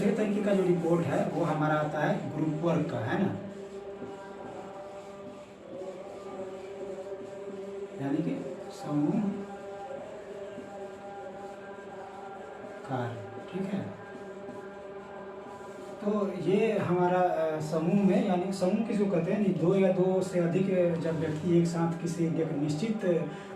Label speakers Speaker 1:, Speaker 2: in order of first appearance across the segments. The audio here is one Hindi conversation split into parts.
Speaker 1: दूसरे तरीके का जो रिपोर्ट है वो हमारा आता है ग्रुप वर्क का, है ना, यानी कि समूह कार्य, ठीक है। तो ये हमारा समूह में, यानी समूह किसको कहते हैं, दो या दो से अधिक जब व्यक्ति एक साथ किसी एक निश्चित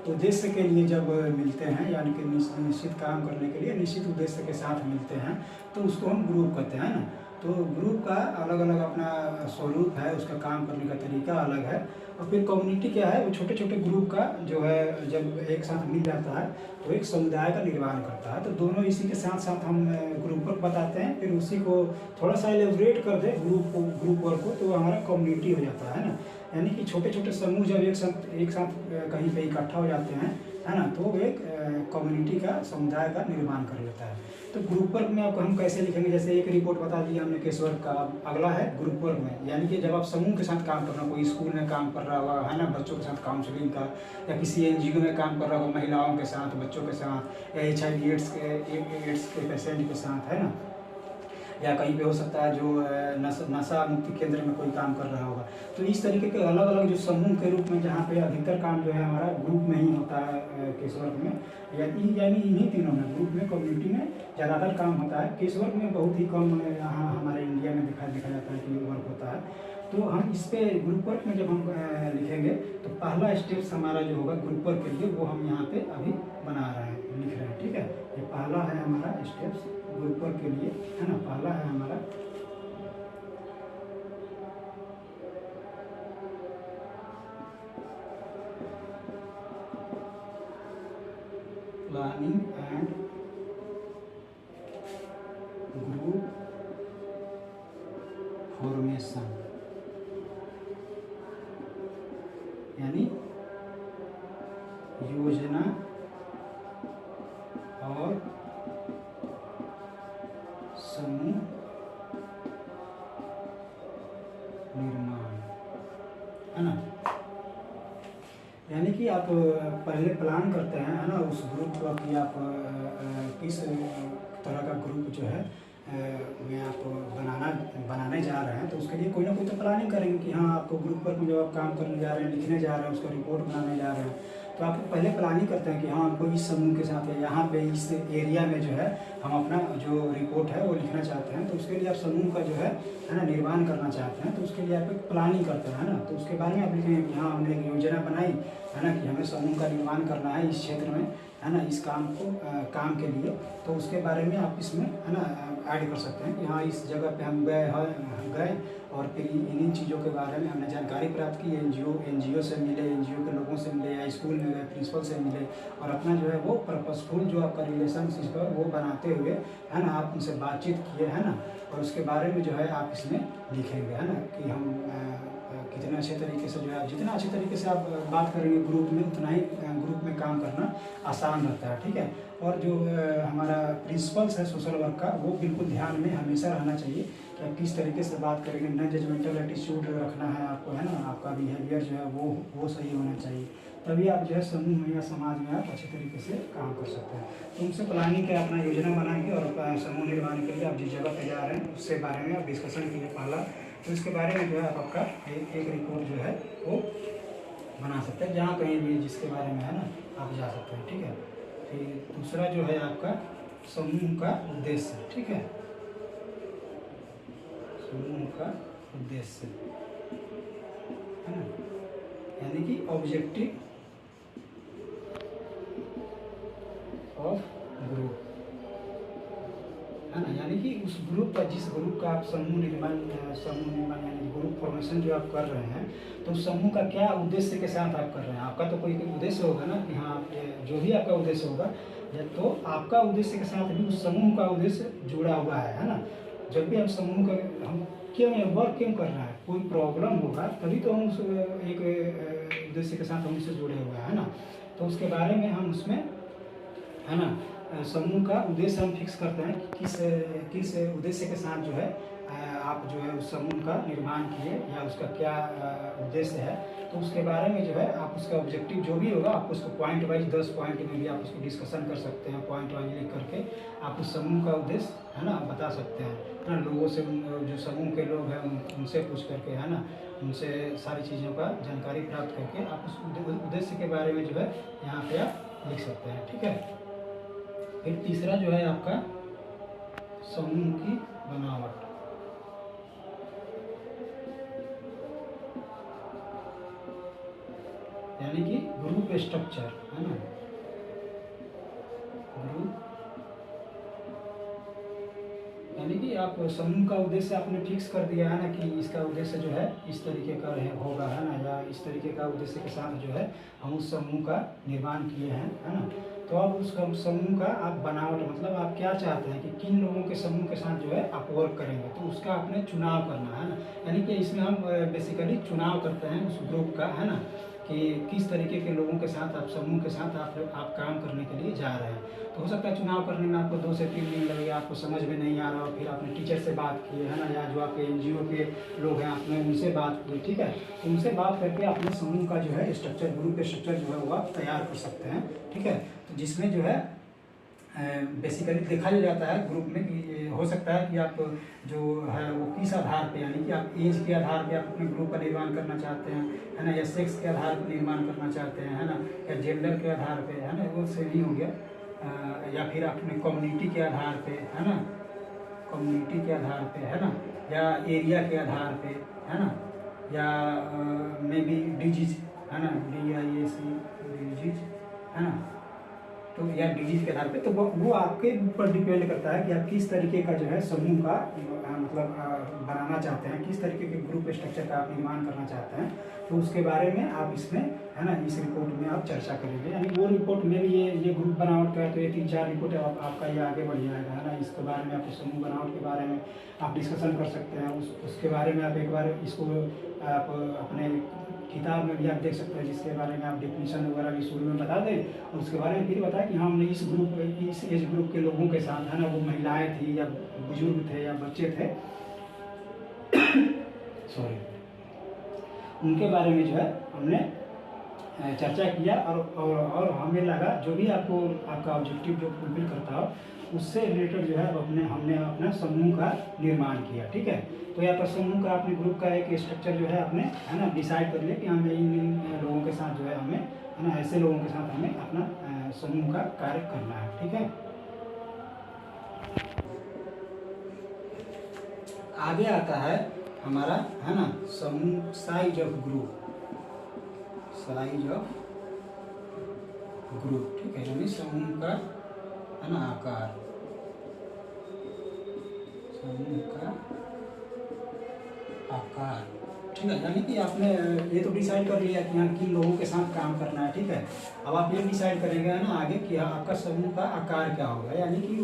Speaker 1: उद्देश्य के लिए जब मिलते हैं, यानी कि निश्चित काम करने के लिए निश्चित उद्देश्य के साथ मिलते हैं, तो उसको हम ग्रुप कहते हैं ना। तो ग्रुप का अलग अलग अपना स्वरूप है, उसका काम करने का तरीका अलग है। और फिर कम्युनिटी क्या है, वो छोटे छोटे ग्रुप का जो है जब एक साथ मिल जाता है तो एक समुदाय का निर्माण करता है। तो दोनों इसी के साथ साथ हम ग्रुप वर्क बताते हैं, फिर उसी को थोड़ा सा एलेबरेट कर दे ग्रुप वर्क को, तो हमारा कम्युनिटी हो जाता है ना। यानी कि छोटे छोटे समूह जब एक साथ कहीं पे इकट्ठा हो जाते हैं, है ना, तो एक कम्युनिटी का, समुदाय का निर्माण कर लेता है। तो ग्रुप वर्क में आपको हम कैसे लिखेंगे, जैसे एक रिपोर्ट बता दी हमने केस वर्क का, अगला है ग्रुप वर्क में, यानी कि जब आप समूह के साथ काम करना, कोई स्कूल में काम कर रहा होगा, है ना, बच्चों के साथ काउंसलिंग का, या किसी एनजीओ में काम कर रहा होगा महिलाओं के साथ, बच्चों के साथ, या HIV एड्स के पेशेंट के साथ, है ना, या कहीं पे हो सकता है जो नशा मुक्ति केंद्र में कोई काम कर रहा होगा। तो इस तरीके के अलग अलग जो समूह के रूप में, जहाँ पे अधिकतर काम जो है हमारा ग्रुप में ही होता है केस वर्क में, यानी इन्हीं तीनों में, ग्रुप में, कम्युनिटी में ज़्यादातर काम होता है। केस वर्क में बहुत ही कम यहाँ हमारे इंडिया में देखा जाता है कि वर्क होता है। तो हम इस पे ग्रुप वर्क में जब हम लिखेंगे तो पहला स्टेप्स हमारा जो होगा ग्रुप वर्क के लिए, वो हम यहाँ पे अभी बना रहे हैं, लिख रहे हैं, ठीक है। ये पहला है हमारा स्टेप्स ग्रुप वर्क के लिए, है ना, पहला है हमारा प्लानिंग एंड ग्रुप फॉर्मेशन, यानी योजना और समूह निर्माण, है ना। यानी कि आप पहले प्लान करते हैं, है ना, उस ग्रुप को कि आप किस तरह का ग्रुप जो है में आप बनाने जा रहे हैं। तो उसके लिए कोई ना कोई तो प्लानिंग करेंगे कि हाँ, आपको ग्रुप वर्क में जब आप काम करने जा रहे हैं, लिखने जा रहे हैं, उसका रिपोर्ट बनाने जा रहे हैं, तो आप पहले प्लानिंग करते हैं कि हाँ, हमको इस समूह के साथ है, यहाँ पे इस एरिया में जो है हम अपना जो रिपोर्ट है वो लिखना चाहते हैं। तो उसके लिए आप समूह का जो है ना निर्माण करना चाहते हैं, तो उसके लिए आप एक प्लानिंग करते हैं, है ना। तो उसके बारे में आप लिखेंगे कि हाँ, हमने एक योजना बनाई, है ना, कि हमें समूह का निर्माण करना है इस क्षेत्र में, है ना, इस काम को काम के लिए। तो उसके बारे में आप इसमें, है ना, ऐड कर सकते हैं कि हाँ, इस जगह पे हम गए और फिर इन चीज़ों के बारे में हमने जानकारी प्राप्त की, एनजीओ से मिले, एनजीओ के लोगों से मिले, या स्कूल में गए, प्रिंसिपल से मिले, और अपना जो है वो पर्पसफुल जो आपका रिलेशनशिप है वो बनाते हुए, है ना, आप उनसे बातचीत किए, है ना, और उसके बारे में जो है आप इसमें लिखेंगे, है ना, कि हम कितने अच्छे तरीके से जो है, जितना अच्छे तरीके से आप बात करेंगे ग्रुप में, उतना ही ग्रुप में काम करना आसान रहता है, ठीक है। और जो हमारा प्रिंसिपल्स है सोशल वर्क का, वो बिल्कुल ध्यान में हमेशा रहना चाहिए कि आप किस तरीके से बात करेंगे, नॉन जजमेंटल एटीट्यूड रखना है आपको, है ना, आपका बिहेवियर जो है वो सही होना चाहिए, तभी आप जो है समूह में या समाज में आप अच्छे तरीके से काम कर सकते हैं। तो उनसे प्लानिंग के अपना योजना बनाएंगे और समूह निर्माण के लिए आप जिस जगह पर जा रहे हैं उससे बारे में आप डिस्कशन कीजिए पहला। तो इसके बारे में जो है आपका एक रिपोर्ट जो है वो बना सकते हैं, जहाँ कहीं भी जिसके बारे में, है ना, आप जा सकते हैं, ठीक है। फिर दूसरा जो है आपका समूह का उद्देश्य, ठीक है, समूह का उद्देश्य, है ना, यानी कि ऑब्जेक्टिव ऑफ ग्रुप, है ना, यानी कि उस ग्रुप का, जिस ग्रुप का आप समूह निर्माण यानी ग्रुप फॉर्मेशन जो आप कर रहे हैं, तो उस समूह का क्या उद्देश्य के साथ आप कर रहे हैं। आपका तो कोई उद्देश्य होगा ना कि हाँ, जो भी आपका उद्देश्य होगा, तो आपका उद्देश्य के साथ भी उस समूह का उद्देश्य जुड़ा हुआ है ना। जब भी हम समूह का, हम क्यों वर्क क्यों कर रहे हैं, कोई प्रॉब्लम होगा तभी तो हम उस एक उद्देश्य के साथ हम उससे जुड़े हुए हैं, है ना। तो उसके बारे में हम उसमें, है ना, समूह का उद्देश्य हम फिक्स करते हैं कि किस उद्देश्य के साथ जो है आप जो है उस समूह का निर्माण किए, या उसका क्या उद्देश्य है। तो उसके बारे में जो है आप उसका ऑब्जेक्टिव जो भी होगा, आप उसको पॉइंट वाइज 10 पॉइंट में भी आप उसको डिस्कशन कर सकते हैं, पॉइंट वाइज लिख करके आप उस समूह का उद्देश्य, है ना, बता सकते हैं। है ना, लोगों से जो समूह के लोग हैं उनसे पूछ करके, है ना, उनसे सारी चीज़ों का जानकारी प्राप्त करके आप उस उद्देश्य के बारे में जो है यहाँ पे आप लिख सकते हैं। ठीक है। फिर तीसरा जो है आपका समूह की बनावट, यानी कि ग्रुप स्ट्रक्चर, है ना, ग्रुप, यानी कि आप समूह का उद्देश्य आपने फिक्स कर दिया है ना कि इसका उद्देश्य जो है इस तरीके का होगा, है ना, या इस तरीके का उद्देश्य के साथ जो है हम उस समूह का निर्माण किए हैं, है ना। तो अब उस समूह का आप बनावट, मतलब आप क्या चाहते हैं कि किन लोगों के समूह के साथ जो है आप वर्क करेंगे, तो उसका आपने चुनाव करना है ना। यानी कि इसमें हम बेसिकली चुनाव करते हैं उस ग्रुप का, है ना, कि किस तरीके के लोगों के साथ आप समूह के साथ आप काम करने के लिए जा रहे हैं। तो हो सकता है चुनाव करने में आपको 2 से 3 दिन लगेगा, आपको समझ में नहीं आ रहा हो, फिर आपने टीचर से बात की, है ना, या जो आपके एनजीओ के लोग हैं आपने उनसे बात की। ठीक है। तो उनसे बात करके अपने समूह का जो है स्ट्रक्चर, ग्रुप स्ट्रक्चर जो है वो आप तैयार कर सकते हैं। ठीक है। तो जिसमें जो है बेसिकली देखा जाता है ग्रुप में कि हो सकता है कि आप जो है वो किस आधार पे, यानी कि आप एज के आधार पे आप अपने ग्रुप का निर्माण करना चाहते हैं, है ना, या सेक्स के आधार पर निर्माण करना चाहते हैं, है ना, या जेंडर के आधार पे, है ना, वो सही हो गया, या फिर अपने कम्युनिटी के आधार पे, है ना, कम्युनिटी के आधार पे, है ना, या एरिया के आधार पे, है ना, या मे बी डिजीज, है ना, DIAC डिजीज, है ना, तो या डिजीज के आधार पे। तो वो आपके ऊपर डिपेंड करता है कि आप किस तरीके का जो है समूह का मतलब बनाना चाहते हैं, किस तरीके के ग्रुप स्ट्रक्चर का आप निर्माण करना चाहते हैं। तो उसके बारे में आप इसमें, है ना, इस रिपोर्ट में आप चर्चा करेंगे। यानी वो रिपोर्ट में भी ये ग्रुप बनावट का है, तो ये 3-4 रिपोर्ट आपका ये आगे बढ़ जाएगा, है ना। इसके बारे में आप समूह बनावट के बारे में आप डिस्कशन कर सकते हैं, उसके बारे में आप एक बार इसको आप अपने किताब में भी आप देख सकते हैं, जिसके बारे में आप डेफिनेशन वगैरह भी शुरू में बता दें, और उसके बारे में फिर बताएं कि हमने इस एज ग्रुप के लोगों के साथ, है ना, वो महिलाएं थी या बुजुर्ग थे या बच्चे थे सॉरी, उनके बारे में जो है हमने चर्चा किया, और हमें लगा जो भी आपका ऑब्जेक्टिव जो फुलफिल करता हो उससे रिलेटेड जो है हमने अपना समूह का निर्माण किया। ठीक है। तो यहाँ पर समूह का, अपने ग्रुप का एक स्ट्रक्चर जो है आपने, है ना, डिसाइड कर लिया कि हमें इन लोगों के साथ जो है हमें, है ना, ऐसे लोगों के साथ हमें अपना समूह का कार्य करना है। ठीक है। आगे आता है हमारा, है ना, समूह size of group, size of group. ठीक है। यानी समूह का, है ना, आकार, समूह का आकार। ठीक है। यानी कि आपने ये तो डिसाइड कर लिया कि यहाँ किन लोगों के साथ काम करना है। ठीक है। अब आप ये डिसाइड करेंगे, है ना, आगे कि आपका समूह का आकार क्या होगा, यानी कि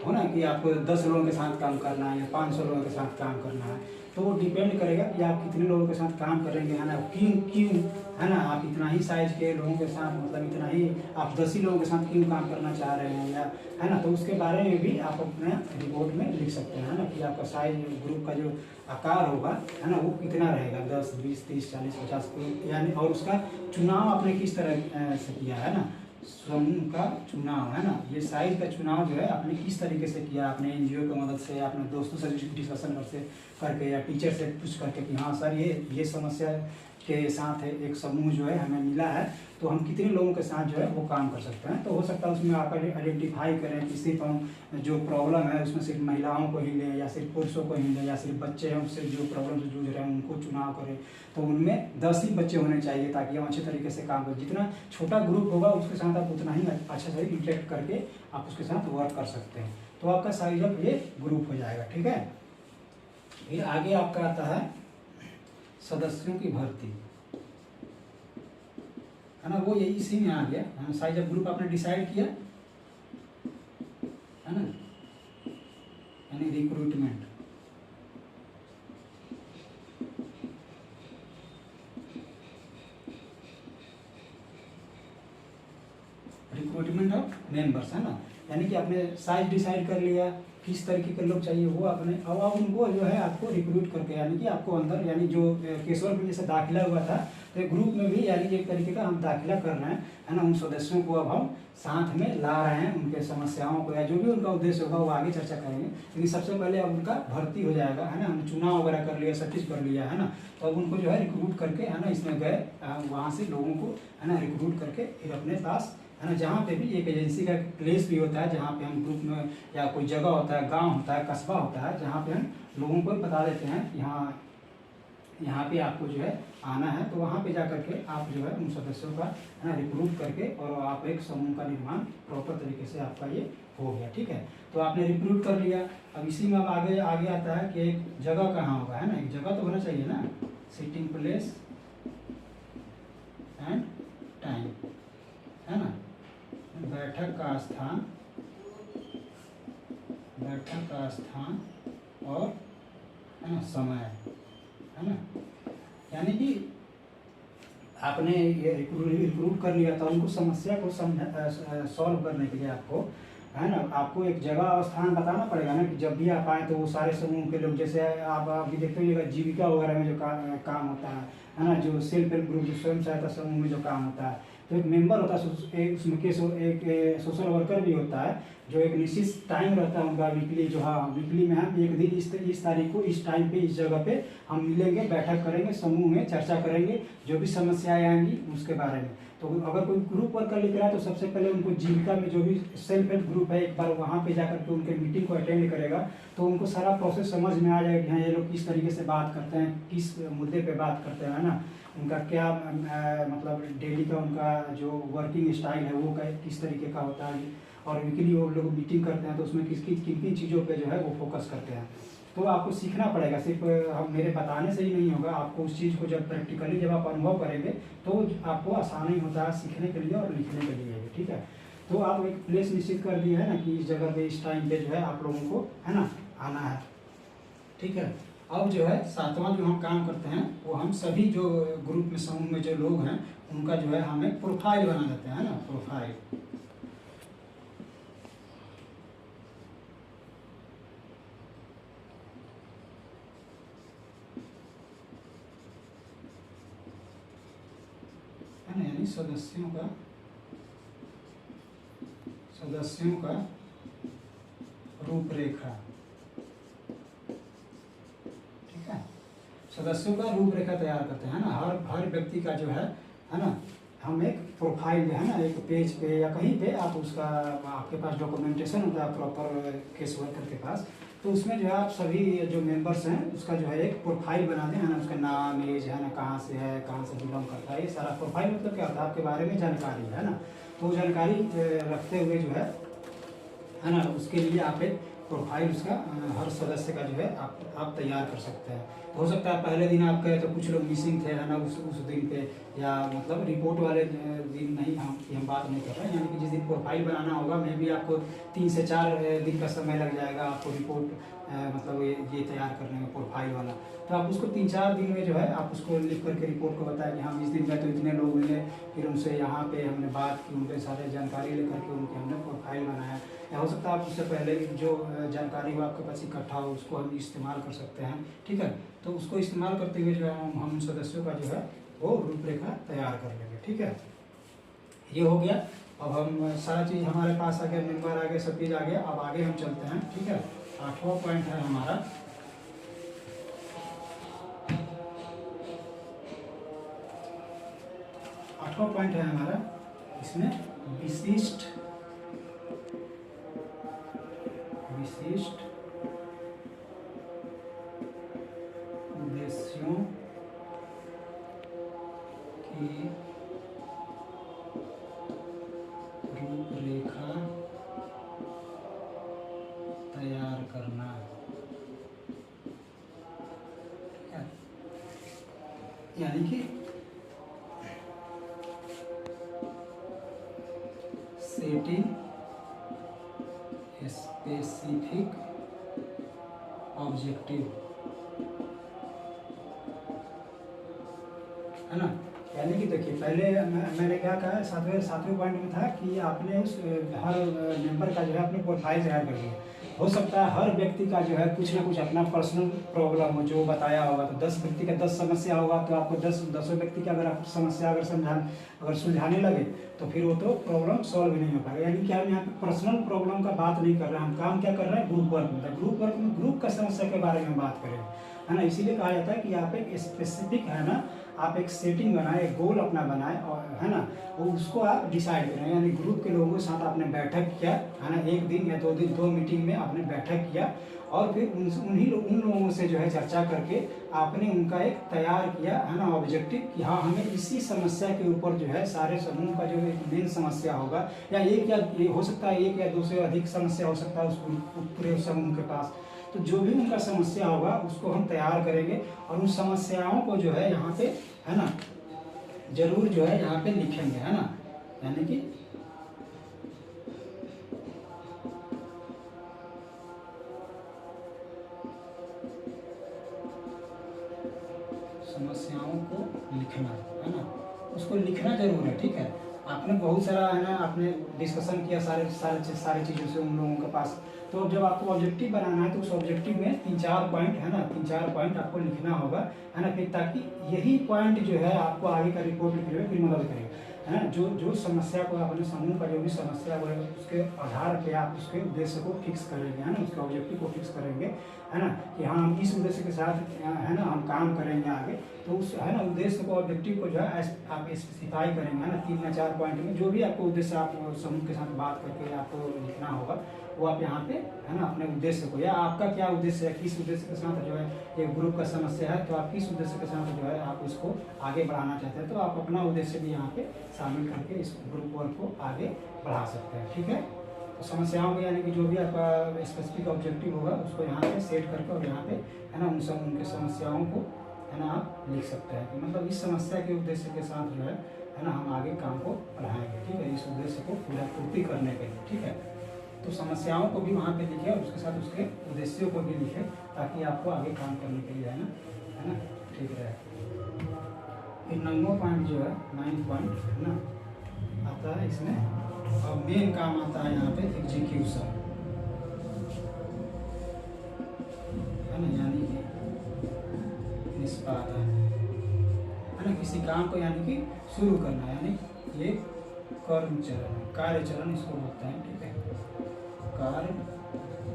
Speaker 1: हो ना कि आपको 10 लोगों के साथ काम करना है या 500 लोगों के साथ काम करना है। तो वो डिपेंड करेगा कि आप कितने लोगों के साथ काम करेंगे, है ना, क्यों, है ना, आप इतना ही साइज के लोगों के साथ, मतलब इतना ही आप 10 ही लोगों के साथ क्यों काम करना चाह रहे हैं, या, है ना, तो उसके बारे में भी आप अपने रिपोर्ट में लिख सकते हैं, है ना, कि आपका साइज ग्रुप का जो आकार होगा, है ना, वो कितना रहेगा, 10, 20, 30, 40, 50, यानी, और उसका चुनाव आपने किस तरह से किया, है ना, समूह का चुनाव, है ना, ये साइज का चुनाव जो है आपने किस तरीके से किया, आपने एनजीओ की मदद से, अपने दोस्तों से डिस्कशन करके या टीचर से पूछ करके कि हाँ सर ये समस्या के साथ है एक समूह जो है हमें मिला है, तो हम कितने लोगों के साथ जो है वो काम कर सकते हैं। तो हो सकता है उसमें आप आइडेंटिफाई करें कि सिर्फ हम जो प्रॉब्लम है उसमें सिर्फ महिलाओं को ही लें, या सिर्फ पुरुषों को ही लें, या सिर्फ बच्चे हैं उससे जो प्रॉब्लम से जूझ रहे हैं उनको चुनाव करें। तो उनमें 10 ही बच्चे होने चाहिए ताकि हम अच्छे तरीके से काम करें। जितना छोटा ग्रुप होगा उसके साथ आप उतना ही अच्छे से इंटरेक्ट करके आप उसके साथ वर्क कर सकते हैं। तो आपका साइज ऑफ ये ग्रुप हो जाएगा। ठीक है। फिर आगे आपका आता है सदस्यों की भर्ती, है ना, वो यही इसी में आ गया। साइज ऑफ ग्रुप आपने डिसाइड किया, है ना, यानी रिक्रूटमेंट, ऑफ मेंबर्स, है ना, यानी कि आपने साइज डिसाइड कर लिया किस तरीके के लोग चाहिए वो आपने, अब आप उनको जो है आपको रिक्रूट करके, यानी कि आपको अंदर, यानी जो केशवर में जैसे दाखिला हुआ था, तो ग्रुप में भी यानी एक तरीके का हम दाखिला कर रहे हैं, है ना। उन सदस्यों को अब हम साथ में ला रहे हैं, उनके समस्याओं को या जो भी उनका उद्देश्य होगा वो आगे चर्चा करेंगे, लेकिन सबसे पहले अब उनका भर्ती हो जाएगा, है ना। हम चुनाव वगैरह कर लिया, सब चीज़ कर लिया, है ना। तो अब उनको जो है रिक्रूट करके, है ना, इसमें गए वहाँ से लोगों को, है ना, रिक्रूट करके फिर अपने पास, है ना, जहाँ पे भी एक एजेंसी का प्लेस भी होता है, जहाँ पे हम ग्रुप में या कोई जगह होता है, गांव होता है, कस्बा होता है, जहाँ पे हम लोगों को बता देते हैं यहाँ पे आपको जो है आना है, तो वहाँ पे जा करके आप जो है उन सदस्यों का, है ना, रिक्रूट करके और आप एक समूह का निर्माण प्रॉपर तरीके से आपका ये हो गया, ठीक है। तो आपने रिक्रूट कर लिया, अब इसी में अब आगे आता है कि एक जगह कहाँ होगा, है ना, एक जगह तो होना चाहिए ना, सिटिंग प्लेस एंड टाइम, है ना, बैठक का स्थान और, है ना, समय, है ना। यानी कि आपने ये रिक्रूट कर लिया था, उनको समस्या को सॉल्व करने के लिए आपको, है ना, आपको एक जगह और स्थान बताना पड़ेगा ना, कि जब भी आप आए तो वो सारे समूह के लोग, जैसे आप अभी देखते होइएगा जीविका वगैरह में जो काम होता है ना, जो सेल्फ हेल्प ग्रुप, जो स्वयं सहायता समूह में जो काम होता है, तो एक मेंबर होता है, एक उसमें एक सोशल वर्कर भी होता है, जो एक निश्चित टाइम रहता है उनका वीकली, जो हाँ वीकली में हम एक दिन इस तारीख को इस टाइम पे इस जगह पे हम मिलेंगे, बैठक करेंगे, समूह में चर्चा करेंगे, जो भी समस्याएं आएंगी उसके बारे में। तो अगर कोई ग्रुप वर्कर लिख रहा है तो सबसे पहले उनको जीविका में जो भी सेल्फ हेल्प ग्रुप है, एक बार वहाँ पे जाकर के उनके मीटिंग को अटेंड करेगा, तो उनको सारा प्रोसेस समझ में आ जाएगा कि हाँ ये लोग किस तरीके से बात करते हैं, किस मुद्दे पे बात करते हैं, है ना, उनका क्या मतलब डेली का उनका जो वर्किंग स्टाइल है वो किस तरीके का होता है, और वीकली वो लोग मीटिंग करते हैं तो उसमें किन किन चीज़ों पे जो है वो फोकस करते हैं। तो आपको सीखना पड़ेगा, सिर्फ हम मेरे बताने से ही नहीं होगा, आपको उस चीज़ को जब प्रैक्टिकली जब आप अनुभव करेंगे तो आपको आसानी होता है सीखने के लिए और लिखने के लिए भी, ठीक है। तो आप एक प्लेस निश्चित कर दिया है ना, कि इस जगह पे इस टाइम पे जो है आप लोगों को, है ना, आना है, ठीक है। अब जो है सातवां जो हम काम करते हैं वो हम सभी जो ग्रुप में समूह में जो लोग हैं उनका जो है हम एक प्रोफाइल बना देते हैं ना, प्रोफाइल। है ना, यानी सदस्यों का रूपरेखा, ठीक है। सदस्यों का रूपरेखा तैयार करते हैं ना, हर व्यक्ति का जो है ना, हम एक प्रोफाइल है ना, एक पेज पे या कहीं पे आप उसका, आपके पास डॉक्यूमेंटेशन होता है प्रॉपर केस वर्कर के पास, तो उसमें जो है आप सभी जो मेंबर्स हैं उसका जो है एक प्रोफाइल बना दें, है ना, उसका नाम, एज, है ना, कहाँ से है, कहाँ से बिलोंग करता है, ये सारा प्रोफाइल मतलब क्या होता है, आपके बारे में जानकारी, है ना। तो जानकारी रखते हुए जो है ना, उसके लिए आप एक प्रोफाइल उसका हर सदस्य का जो है आप तैयार कर सकते हैं। हो सकता है पहले दिन आप गए तो कुछ लोग मिसिंग थे, है ना, उस दिन पे, या मतलब रिपोर्ट वाले दिन नहीं, हम बात नहीं कर रहे हैं, यानी कि जिस दिन प्रोफाइल बनाना होगा मे भी आपको 3 से 4 दिन का समय लग जाएगा आपको रिपोर्ट मतलब ये तैयार करने में, प्रोफाइल वाला। तो आप उसको 3-4 दिन में जो है आप उसको लिख करके रिपोर्ट को बताएं कि हम इस दिन गए तो इतने लोग मिले, फिर उनसे यहाँ पे हमने बात की, उनके सारे जानकारी लेकर के उनके हमने प्रोफाइल बनाया, या हो सकता है आप उससे पहले जो जानकारी हो आपके पास इकट्ठा हो उसको हम इस्तेमाल कर सकते हैं, ठीक है। तो उसको इस्तेमाल करते हुए जो है हम उन सदस्यों का जो है वो रूपरेखा तैयार कर लेंगे, ठीक है। ये हो गया। अब हम सारा चीज़ हमारे पास आ गया, मेंबर आ गए, सब चीज़ आ गया। अब आगे हम चलते हैं, ठीक है। 8वां पॉइंट है हमारा, 8वां पॉइंट है हमारा, इसमें विशिष्ट उद्देश्यों की रूपरेखा तैयार करना, यानी कि सेटिंग स्पेसिफिक ऑब्जेक्टिव, है ना। यानी कि देखिए पहले मैंने क्या कहा, सातवें पॉइंट में था कि आपने उस हर मेंबर का जो है अपनी प्रोफाइल तैयार कर लिया। हो सकता है हर व्यक्ति का जो है कुछ ना कुछ अपना पर्सनल प्रॉब्लम हो जो बताया होगा, तो 10 व्यक्ति का 10 समस्या होगा, तो आपको 10 व्यक्ति की अगर आप समस्या अगर सुलझाने लगे तो फिर वो तो प्रॉब्लम सॉल्व नहीं हो पाएगा। यानी कि हम यहाँ पे पर्सनल प्रॉब्लम का बात नहीं कर रहे हैं, हम काम क्या कर रहे हैं, ग्रुप वर्क में। ग्रुप वर्क में ग्रुप का समस्या के बारे में बात करें, है ना। इसीलिए कहा जाता है कि आप एक स्पेसिफिक, है ना, आप एक सेटिंग बनाए, एक गोल अपना बनाए, और है ना वो उसको आप डिसाइड करें। यानी ग्रुप के लोगों के साथ आपने बैठक किया, है ना, 1 दिन या 2 दिन, 2 मीटिंग में आपने बैठक किया, और फिर उन लोगों से जो है चर्चा करके आपने उनका एक तैयार किया, है ना, ऑब्जेक्टिव कि हाँ हमें इसी समस्या के ऊपर जो है सारे समूह का जो मेन समस्या होगा, या एक या ये हो सकता है 1 या 2 से अधिक समस्या हो सकता है उस पूरे समूह के पास, तो जो भी उनका समस्या होगा उसको हम तैयार करेंगे, और उन समस्याओं को जो है यहाँ पे, है ना, जरूर जो है यहाँ पे लिखेंगे, है ना। यानी कि समस्याओं को लिखना, है ना, उसको लिखना जरूर है, ठीक है। आपने बहुत सारा, है ना, आपने डिस्कशन किया सारे चीज़ों से उन लोगों के पास, तो जब आपको ऑब्जेक्टिव बनाना है तो उस ऑब्जेक्टिव में 3-4 पॉइंट, है ना, 3-4 पॉइंट आपको लिखना होगा, है ना, फिर ताकि यही पॉइंट जो है आपको आगे का रिपोर्ट लिखने में फिर मदद करेगा, है ना। जो समस्या को अपने समूह का जो भी समस्या है उसके आधार पे आप उसके उद्देश्य को फिक्स करेंगे, है ना, उसके ऑब्जेक्टिव को फिक्स करेंगे, है ना, कि हाँ हम इस उद्देश्य के साथ, है ना, हम काम करेंगे आगे, तो उस, है ना, उद्देश्य को, ऑब्जेक्टिव को जो है आप स्पेसिफाई करेंगे, है ना, 3 या 4 पॉइंट में जो भी आपको उद्देश्य आप समूह के साथ बात करके आपको लिखना होगा, वो आप यहाँ पे, है ना, अपने उद्देश्य को, या आपका क्या उद्देश्य है, किस उद्देश्य के साथ जो है एक ग्रुप का समस्या है, तो आप किस उद्देश्य के साथ जो है आप इसको आगे बढ़ाना चाहते हैं, तो आप अपना उद्देश्य भी यहाँ पे शामिल करके इस ग्रुप वर्क को आगे बढ़ा सकते हैं, ठीक है। तो समस्याओं में यानी कि जो भी आपका स्पेसिफिक ऑब्जेक्टिव होगा उसको यहाँ पे सेट करके, और यहाँ पे, है ना, उनके समस्याओं को, है ना, आप लिख सकते हैं कि मतलब इस समस्या के उद्देश्य के साथ जो है ना, हम आगे काम को बढ़ाएंगे, ठीक है, इस उद्देश्य को पूर्ति करने के लिए, ठीक है। तो समस्याओं को भी वहाँ पे लिखे और उसके साथ उसके उद्देश्यों को भी लिखे, ताकि आपको आगे काम करने के लिए, है ना, ठीक रहे। फिर 9वां पॉइंट जो है, 9th पॉइंट, है ना, आता है इसमें, और मेन काम आता है यहाँ पे एग्जीक्यूशन, है ना, यानी कि निष्पादन, है ना, किसी काम को यानी कि शुरू करना, यानी ये कर्म चरण, कार्य चरण इसको बोलते हैं, ठीक है, कार्य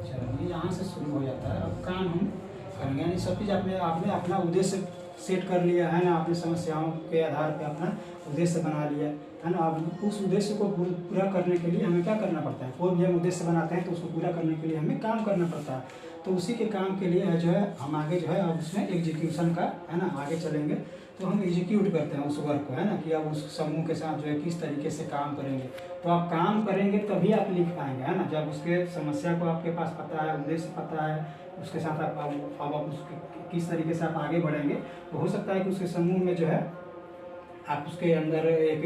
Speaker 1: चरण, ये यहाँ से शुरू हो जाता है। अब काम हम करेंगे, यानी सब चीज़ आपने अपना उद्देश्य सेट कर लिया, है ना, अपनी समस्याओं के आधार पे अपना उद्देश्य बना लिया, है ना। अब उस उद्देश्य को पूरा करने के लिए हमें क्या करना पड़ता है, कोई भी हम उद्देश्य बनाते हैं तो उसको पूरा करने के लिए हमें काम करना पड़ता है, तो उसी के काम के लिए जो है हम आगे जो है अब उसमें एग्जीक्यूशन का, है ना, आगे चलेंगे, तो हम एग्जीक्यूट करते हैं उस वर्क को, है ना, कि अब उस समूह के साथ जो है किस तरीके से काम करेंगे, तो आप काम करेंगे तभी आप लिख पाएंगे, है ना, जब उसके समस्या को आपके पास पता है, उद्देश्य पता है, उसके साथ आप उसके किस तरीके से आप आगे बढ़ेंगे, तो हो सकता है कि उसके समूह में जो है आप उसके अंदर एक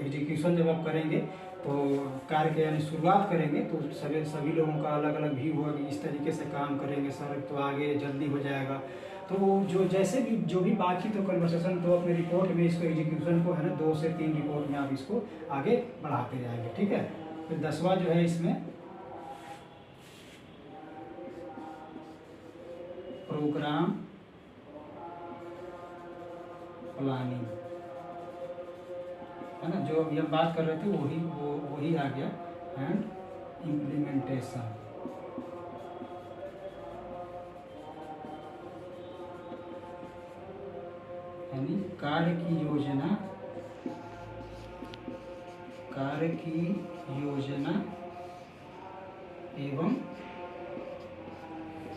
Speaker 1: एग्जीक्यूशन जब आप करेंगे तो कार्य के यानी शुरुआत करेंगे, तो सभी लोगों का अलग अलग व्यू होगा कि इस तरीके से काम करेंगे सर तो आगे जल्दी हो जाएगा, तो जो जैसे भी जो भी बातचीत हो कन्वर्सेशन, तो अपने रिपोर्ट में इसको एग्जीक्यूशन को, है ना, 2 से 3 रिपोर्ट में आप इसको आगे बढ़ाते जाएंगे, ठीक है। फिर 10वां जो है इसमें प्रोग्राम प्लानिंग, है ना, जो अभी हम बात कर रहे थे वही आ गया, एंड इम्प्लीमेंटेशन, यानी कार्य की योजना एवं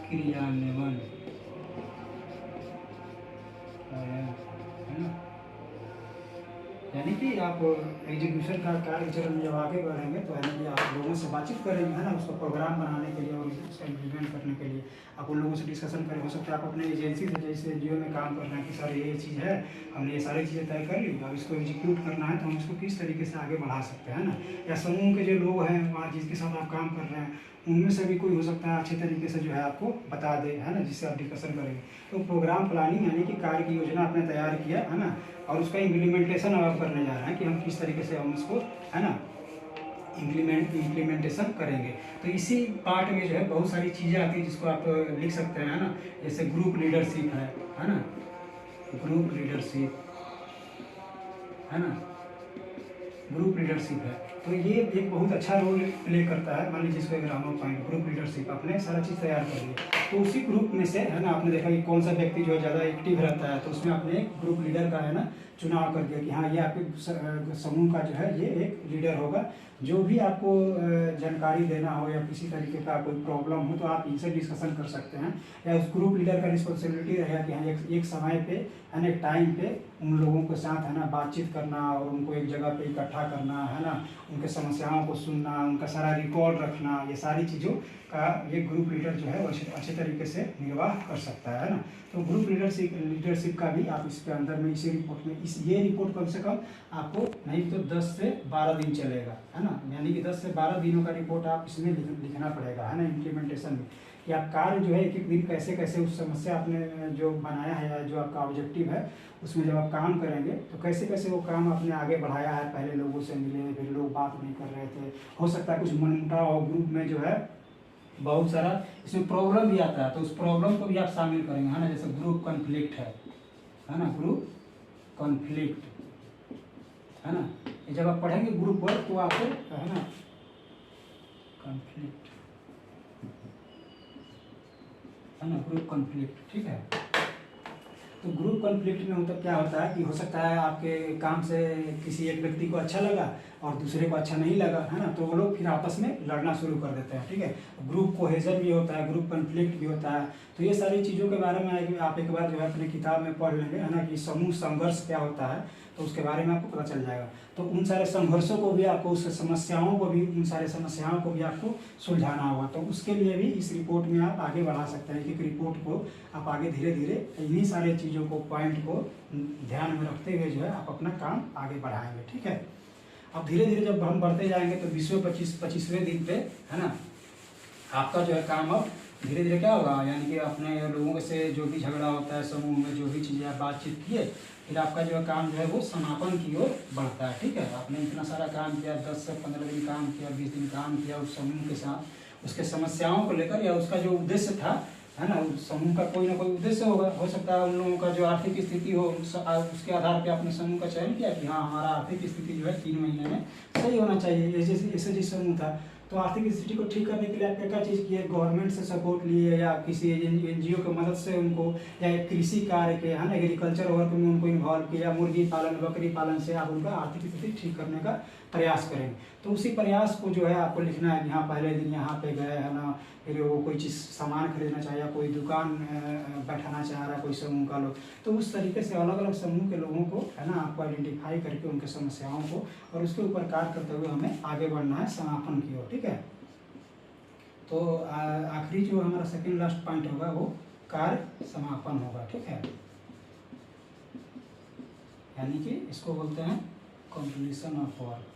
Speaker 1: क्रियान्वयन, है ना, यानी कि आप एग्जीक्यूशन का कार्य चरण जब आगे बढ़ेंगे तो यानी कि आप लोगों से बातचीत करेंगे, है ना, उसको प्रोग्राम बनाने के लिए और उसका इम्प्लीमेंट करने के लिए आप उन लोगों से डिस्कशन करें। हो सकता है आप अपने एजेंसी से, जैसे जियो में काम कर रहे हैं कि सर ये चीज़ है, हमने ये सारी चीज़ें तय कर ली, अब इसको एग्जीक्यूट करना है तो हम इसको किस तरीके से आगे बढ़ा सकते हैं, ना, या समूह के जो लोग हैं वहाँ जिसके साथ आप काम कर रहे हैं उनमें से भी कोई हो सकता है अच्छे तरीके से जो है आपको बता दे, है ना, जिससे आप डिस्कशन करेंगे। तो प्रोग्राम प्लानिंग यानी कि कार्य की योजना आपने तैयार किया, है ना, और उसका इम्प्लीमेंटेशन अब आप करने जा रहे हैं कि हम किस तरीके से हम इसको, है ना, इम्प्लीमेंटेशन करेंगे। तो इसी पार्ट में जो है बहुत सारी चीज़ें आती हैं जिसको आप लिख सकते हैं, है ना। जैसे ग्रुप लीडरशिप है ना, ग्रुप लीडरशिप, है ना, ग्रुप लीडरशिप है। तो ये एक बहुत अच्छा रोल प्ले करता है। मान लीजिए इसको ग्रामर पॉइंट ग्रुप लीडरशिप, आपने सारा चीज़ तैयार कर लिया, तो उसी ग्रुप में से, है ना, आपने देखा कि कौन सा व्यक्ति जो है ज़्यादा एक्टिव रहता है, तो उसमें आपने एक ग्रुप लीडर का, है ना, चुनाव कर दिया कि हाँ ये आपके समूह का जो है ये एक लीडर होगा। जो भी आपको जानकारी देना हो या किसी तरीके का कोई प्रॉब्लम हो तो आप इनसे डिस्कशन कर सकते हैं। या उस ग्रुप लीडर का रिस्पॉन्सिबिलिटी रहेगा कि हाँ एक समय पे, है ना, एक टाइम पे उन लोगों के साथ, है ना, बातचीत करना और उनको एक जगह पे इकट्ठा करना, है ना, उनके समस्याओं को सुनना, उनका सारा रिकॉर्ड रखना, ये सारी चीज़ों का ये ग्रुप लीडर जो है वो अच्छे तरीके से निर्वाह कर सकता है ना। तो ग्रुप लीडरशिप का भी आप इसके अंदर में इसी रिपोर्ट में ये रिपोर्ट कम से कम आपको नहीं तो 10 से 12 दिन चलेगा, है ना। यानी कि 10 से 12 दिनों का रिपोर्ट आप इसमें लिखना पड़ेगा, है ना, इम्प्लीमेंटेशन में, कि आप कार्य जो है एक एक दिन कैसे कैसे उस समस्या आपने जो बनाया है या जो आपका ऑब्जेक्टिव है उसमें जब आप काम करेंगे तो कैसे कैसे वो काम आपने आगे बढ़ाया है। पहले लोगों से मिले, फिर लोग बात नहीं कर रहे थे, हो सकता है कुछ मनमुटाव हो ग्रुप में, जो है बहुत सारा इसमें प्रॉब्लम भी आता है, तो उस प्रॉब्लम को भी आप शामिल करेंगे, है ना। जैसे ग्रुप कॉन्फ्लिक्ट है ना, ग्रुप कॉन्फ्लिक्ट, है ना। ये जब आप पढ़ेंगे ग्रुप वर्क तो आपको, है ना, कॉन्फ्लिक्ट, है ना, ग्रुप कॉन्फ्लिक्ट, ठीक है। तो ग्रुप कॉन्फ्लिक्ट में मतलब क्या होता है कि हो सकता है आपके काम से किसी एक व्यक्ति को अच्छा लगा और दूसरे को अच्छा नहीं लगा, है ना, तो वो लोग फिर आपस में लड़ना शुरू कर देते हैं, ठीक है। ग्रुप कोहेजन भी होता है, ग्रुप कॉन्फ्लिक्ट भी होता है। तो ये सारी चीज़ों के बारे में आप एक बार जो है अपनी किताब में पढ़ लेंगे, है ना, कि समूह संघर्ष क्या होता है, तो उसके बारे में आपको पता चल जाएगा। तो उन सारे संघर्षों को भी आपको, उस समस्याओं को भी, उन सारे समस्याओं को भी आपको सुलझाना होगा। तो उसके लिए भी इस रिपोर्ट में आप आगे बढ़ा सकते हैं। एक रिपोर्ट को आप आगे धीरे धीरे इन्हीं सारे चीज़ों को, पॉइंट को ध्यान में रखते हुए जो है आप अपना काम आगे बढ़ाएंगे, ठीक है। अब धीरे धीरे जब हम बढ़ते जाएंगे तो 25वें दिन पे, है ना, आपका जो है काम अब धीरे धीरे क्या होगा, यानी कि अपने लोगों से जो भी झगड़ा होता है समूह में, जो भी चीज़ें आप बातचीत किए, फिर आपका जो है काम जो है वो समापन की ओर बढ़ता है, ठीक है। आपने इतना सारा काम किया, 10 से 15 दिन काम किया, 20 दिन काम किया उस समूह के साथ, उसके समस्याओं को लेकर, या उसका जो उद्देश्य था, है ना, उस समूह का कोई ना कोई उद्देश्य होगा। हो सकता है उन लोगों का जो आर्थिक स्थिति हो, उसके आधार पे आपने समूह का चयन किया कि हाँ हमारा आर्थिक स्थिति जो है 3 महीने में सही होना चाहिए। ऐसे जिस समूह था तो आर्थिक स्थिति को ठीक करने के लिए आप क्या चीज़ किए, गवर्नमेंट से सपोर्ट लिए या किसी NGO की मदद से उनको, या कृषि कार्य के, है ना, एग्रीकल्चर वर्क में उनको इन्वॉल्व किया, मुर्गी पालन, बकरी पालन से आप उनका आर्थिक स्थिति ठीक करने का प्रयास करेंगे। तो उसी प्रयास को जो है आपको लिखना है कि हाँ पहले दिन यहाँ पे गए, है ना, फिर वो कोई चीज़ सामान खरीदना चाहे या कोई दुकान बैठाना चाह रहा है कोई समूह का लोग, तो उस तरीके से अलग अलग समूह के लोगों को, है ना, आपको आइडेंटिफाई करके उनके समस्याओं को और उसके ऊपर कार्य करते हुए हमें आगे बढ़ना है समापन की ओर, ठीक है। तो आखिरी जो हमारा सेकंड लास्ट पॉइंट होगा वो कार्य समापन होगा, ठीक है। यानी कि इसको बोलते हैं completion of work.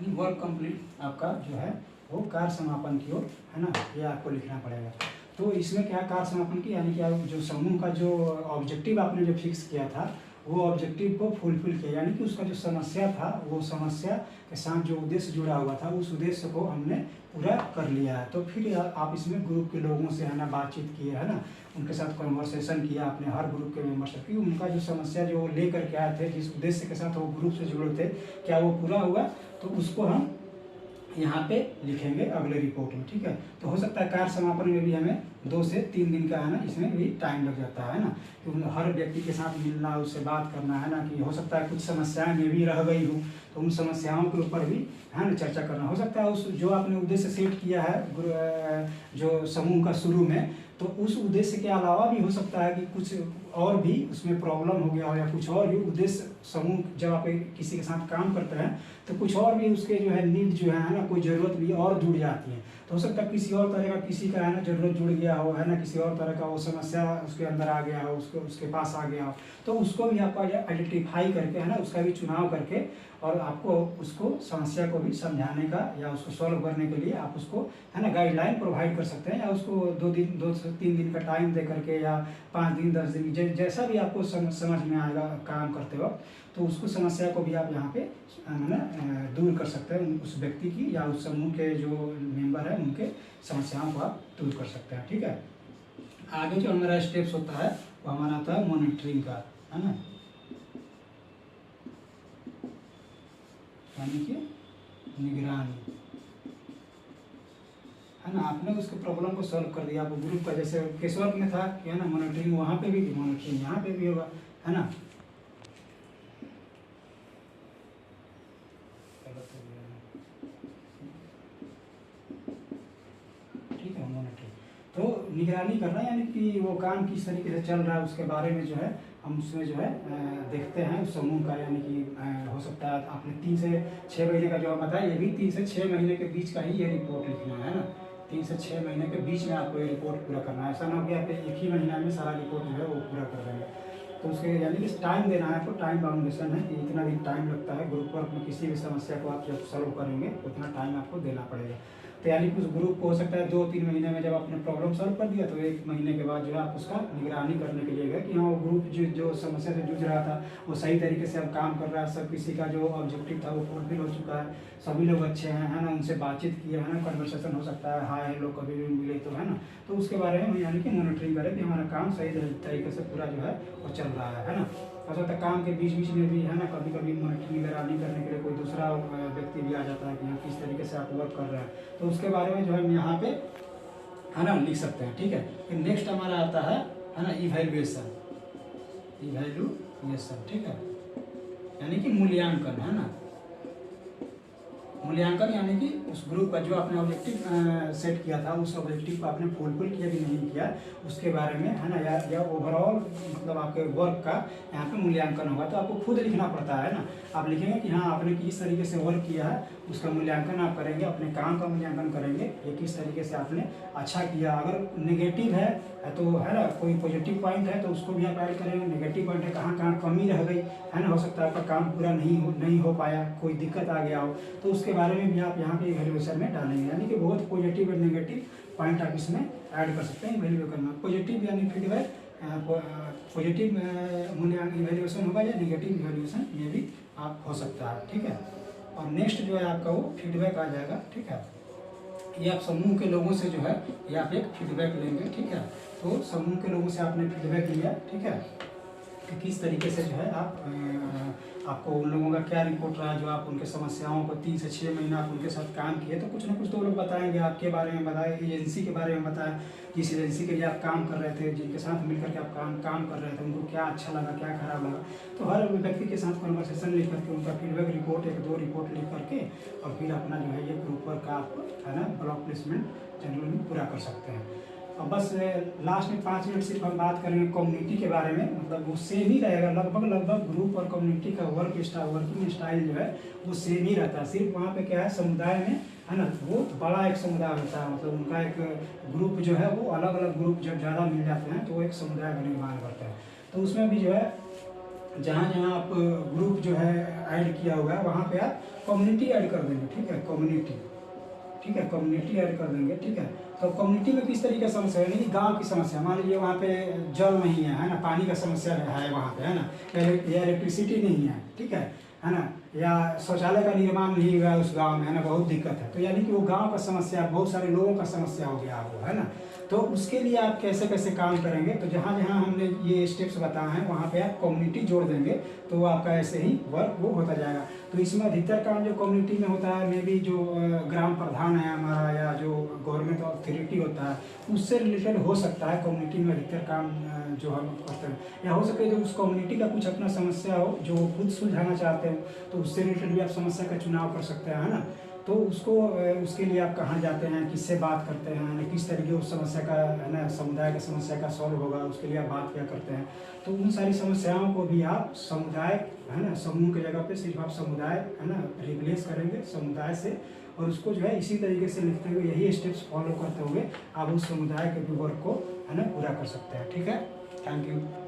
Speaker 1: Work complete, आपका जो है वो कार्य समापन की ओर, है ना, ये आपको लिखना पड़ेगा। तो इसमें क्या कार्य समापन की, यानी कि आप जो समूह का जो ऑब्जेक्टिव आपने जो फिक्स किया था वो ऑब्जेक्टिव को फुलफिल किया, यानी कि उसका जो समस्या था वो समस्या के साथ जो उद्देश्य जुड़ा हुआ था उस उद्देश्य को हमने पूरा कर लिया है। तो फिर आप इसमें ग्रुप के लोगों से, है ना, बातचीत किए, है ना, उनके साथ कन्वर्सेशन किया आपने, हर ग्रुप के मेंबर से, कि उनका जो समस्या जो वो लेकर के आए थे, जिस उद्देश्य के साथ वो ग्रुप से जुड़े थे, क्या वो पूरा हुआ, तो उसको हम यहाँ पे लिखेंगे अगले रिपोर्ट में, ठीक है। तो हो सकता है कार्य समापन में भी हमें 2 से 3 दिन का, है ना, इसमें भी टाइम लग जाता है ना, क्योंकि हर व्यक्ति के साथ मिलना, उससे बात करना, है ना, कि हो सकता है कुछ समस्याएं में भी रह गई हूँ तो उन समस्याओं के ऊपर भी, है ना, चर्चा करना। हो सकता है उस जो आपने उद्देश्य सेट किया है जो समूह का शुरू में, तो उस उद्देश्य के अलावा भी हो सकता है कि कुछ और भी उसमें प्रॉब्लम हो गया हो, या कुछ और भी उद्देश्य, समूह जब आप किसी के साथ काम करते हैं तो कुछ और भी उसके जो है नीड जो है ना, कोई ज़रूरत भी और जुड़ जाती है। तो हो सकता है किसी और तरह का किसी का है ना जरूरत जुड़ गया हो, है ना, किसी और तरह का वो समस्या उसके अंदर आ गया हो, उसके पास आ गया हो, तो उसको भी आपको आइडेंटिफाई करके, है ना, उसका भी चुनाव करके और आपको उसको समस्या को भी समझाने का या उसको सॉल्व करने के लिए आप उसको, है ना, गाइडलाइन प्रोवाइड कर सकते हैं, या उसको 2 से 3 दिन का टाइम दे करके या 5 दिन 10 दिन जैसा भी आपको समझ में आएगा काम करते वक्त, तो उसको समस्या को भी आप यहाँ पे दूर कर सकते हैं, उस व्यक्ति की या उस समूह के जो मेंबर हैं उनके समस्याओं को आप दूर कर सकते हैं। ठीक है, आगे जो हमारा स्टेप्स होता है वो हमारा आता है मॉनिटरिंग का, है ना, यानी कि निगरानी, है ना। आपने उसके प्रॉब्लम को सॉल्व कर दिया, आपको ग्रुप का जैसे केसवर्क में था कि, है ना, मॉनिटरिंग वहाँ पे भी थी, मॉनिटरिंग यहाँ पे भी होगा, है ना। ठीक है, मॉनिटरिंग तो निगरानी करना, यानी कि वो काम किस तरीके से चल रहा है उसके बारे में जो है हम उसमें जो है देखते हैं उस समूह का, यानी कि हो सकता है आपने 3 से 6 महीने का जो आप बताया, ये भी 3 से 6 महीने के बीच का ही ये रिपोर्ट लिखना है ना। 3 से 6 महीने के बीच में आपको ये रिपोर्ट पूरा करना है, ऐसा ना हो कि आप एक ही महीना में सारा रिपोर्ट जो है वो पूरा कर देंगे। तो उसके यानी कि टाइम देना है आपको, टाइम बाउंडेशन है कि इतना दिन टाइम लगता है ग्रुप वर्क में, किसी भी समस्या को आप जब सॉल्व करेंगे उतना टाइम आपको देना पड़ेगा। तो यानी कि उस ग्रुप को हो सकता है 2-3 महीने में जब आपने प्रॉब्लम सॉल्व कर दिया तो 1 महीने के बाद जो है आप उसका निगरानी करने के लिए गए कि हाँ वो ग्रुप जो समस्या से जूझ रहा था वो सही तरीके से अब काम कर रहा है, सब किसी का जो ऑब्जेक्टिव था वो फुलफिल हो चुका है, सभी लोग अच्छे हैं, है ना, उनसे बातचीत किए, है ना, कन्वर्सेशन हो सकता है, हाय हेलो कभी भी मिले तो, है ना। तो उसके बारे में यानी कि मॉनिटरिंग करें कि हमारा काम सही तरीके से पूरा जो है वो चल रहा है ना। हो सकता है काम के बीच बीच में भी, है ना, कभी कभी मॉनिटरिंग निगरानी करने के लिए कोई दूसरा व्यक्ति भी आ जाता है कि हाँ किस तरीके से आप वर्क कर रहे हैं, तो उसके बारे में जो है हम यहाँ पे, है ना, लिख सकते हैं। ठीक है, फिर नेक्स्ट हमारा आता है ना, इवैल्यूएशन। ठीक है, यानी कि मूल्यांकन, है ना। मूल्यांकन यानी कि उस ग्रुप का जो आपने ऑब्जेक्टिव सेट किया था उस ऑब्जेक्टिव को आपने फुलफिल किया कि नहीं किया उसके बारे में, है ना, या ओवरऑल मतलब आपके वर्क का यहाँ पे मूल्यांकन होगा। तो आपको खुद लिखना पड़ता है ना, आप लिखेंगे कि हाँ आपने किस तरीके से वर्क किया है, उसका मूल्यांकन आप करेंगे, अपने काम का मूल्यांकन करेंगे, ये किस तरीके से आपने अच्छा किया। अगर नेगेटिव है तो, है ना, कोई पॉजिटिव पॉइंट है तो उसको भी आप ऐड करेंगे, नेगेटिव पॉइंट है कहाँ कहाँ कमी रह गई, है ना, हो सकता है आपका काम पूरा नहीं हो पाया, कोई दिक्कत आ गया हो, तो उसके बारे में भी आप यहाँ पे इवैल्यूएशन में डालेंगे। यानी कि बहुत पॉजिटिव और नेगेटिव पॉइंट आप इसमें ऐड कर सकते हैं इवैल्यूएट करना। पॉजिटिव यानी फीडबैक, पॉजिटिव मूल्यांकन इवैल्यूएशन होगा या नेगेटिव इवैल्यूएशन, ये भी आप हो सकता है। ठीक है, और नेक्स्ट जो है आपका वो फीडबैक आ जाएगा। ठीक है, ये आप समूह के लोगों से जो है ये आप एक फीडबैक लेंगे। ठीक है, तो समूह के लोगों से आपने फीडबैक लिया, ठीक है, कि किस तरीके से जो है आपको उन लोगों का क्या रिपोर्ट रहा, जो आप उनके समस्याओं को 3 से 6 महीना आप उनके साथ काम किए, तो कुछ ना कुछ तो वो लोग बताएंगे आपके बारे में, बताए एजेंसी के बारे में, बताएं जिस एजेंसी के लिए आप काम कर रहे थे, जिनके साथ मिलकर के आप काम कर रहे थे, उनको क्या अच्छा लगा क्या खराब लगा। तो हर व्यक्ति के साथ कन्वर्सेशन लिख करके उनका फीडबैक रिपोर्ट 1-2 रिपोर्ट लिख करके और फिर अपना जो है ये ग्रुप वर्क का आप, है ना, ब्लॉक प्लेसमेंट जनरली पूरा कर सकते हैं। और बस लास्ट में 5 मिनट सिर्फ हम बात करेंगे कम्युनिटी के बारे में, मतलब वो सेम ही रहेगा लगभग ग्रुप और कम्युनिटी का वर्किंग स्टाइल जो है वो सेम ही रहता है। सिर्फ वहाँ पे क्या है, समुदाय में, है ना, वो बड़ा एक समुदाय होता है, मतलब उनका एक ग्रुप जो है वो अलग अलग ग्रुप जब ज़्यादा मिल जाते हैं तो वो एक समुदाय का निर्माण करता है। तो उसमें भी जो है जहाँ जहाँ आप ग्रुप जो है ऐड किया हुआ है वहाँ पे आप कम्युनिटी ऐड कर देंगे। ठीक है, कम्युनिटी ऐड कर देंगे। ठीक है, तो कम्युनिटी में किस तरीके की समस्या है, यानी गांव की समस्या, मान लीजिए वहाँ पे जल नहीं है ना, पानी का समस्या है वहाँ पे, है ना, या इलेक्ट्रिसिटी नहीं है, ठीक है ना, या शौचालय का निर्माण नहीं हुआ उस गांव में, है ना, बहुत दिक्कत है। तो यानी कि वो गांव का समस्या, बहुत सारे लोगों का समस्या हो गया वो, है ना। तो उसके लिए आप कैसे कैसे काम करेंगे, तो जहाँ जहाँ हमने ये स्टेप्स बताए हैं वहाँ पे आप कम्युनिटी जोड़ देंगे तो आपका ऐसे ही वर्क वो होता जाएगा। तो इसमें अधिकतर काम जो कम्युनिटी में होता है, मे बी जो ग्राम प्रधान है हमारा या जो गवर्नमेंट अथॉरिटी होता है उससे रिलेटेड हो सकता है। कम्युनिटी में अधिकतर काम जो हम करते हैं, या हो सके जो उस कम्युनिटी का कुछ अपना समस्या हो जो खुद सुलझाना चाहते हो तो उससे रिलेटेड भी आप समस्या का चुनाव कर सकते हैं, है ना। तो उसको उसके लिए आप कहाँ जाते हैं, किससे बात करते हैं, यानी किस तरीके उस समस्या का है ना समुदाय की समस्या का सॉल्व होगा, उसके लिए आप बात क्या करते हैं। तो उन सारी समस्याओं को भी आप समुदाय है ना समूह की जगह पे सिर्फ आप समुदाय है ना रिप्लेस करेंगे समुदाय से, और उसको जो है इसी तरीके से लिखते हुए यही स्टेप्स फॉलो करते हुए आप उस समुदाय के भी वर्क को है ना पूरा कर सकते हैं। ठीक है, थैंक यू।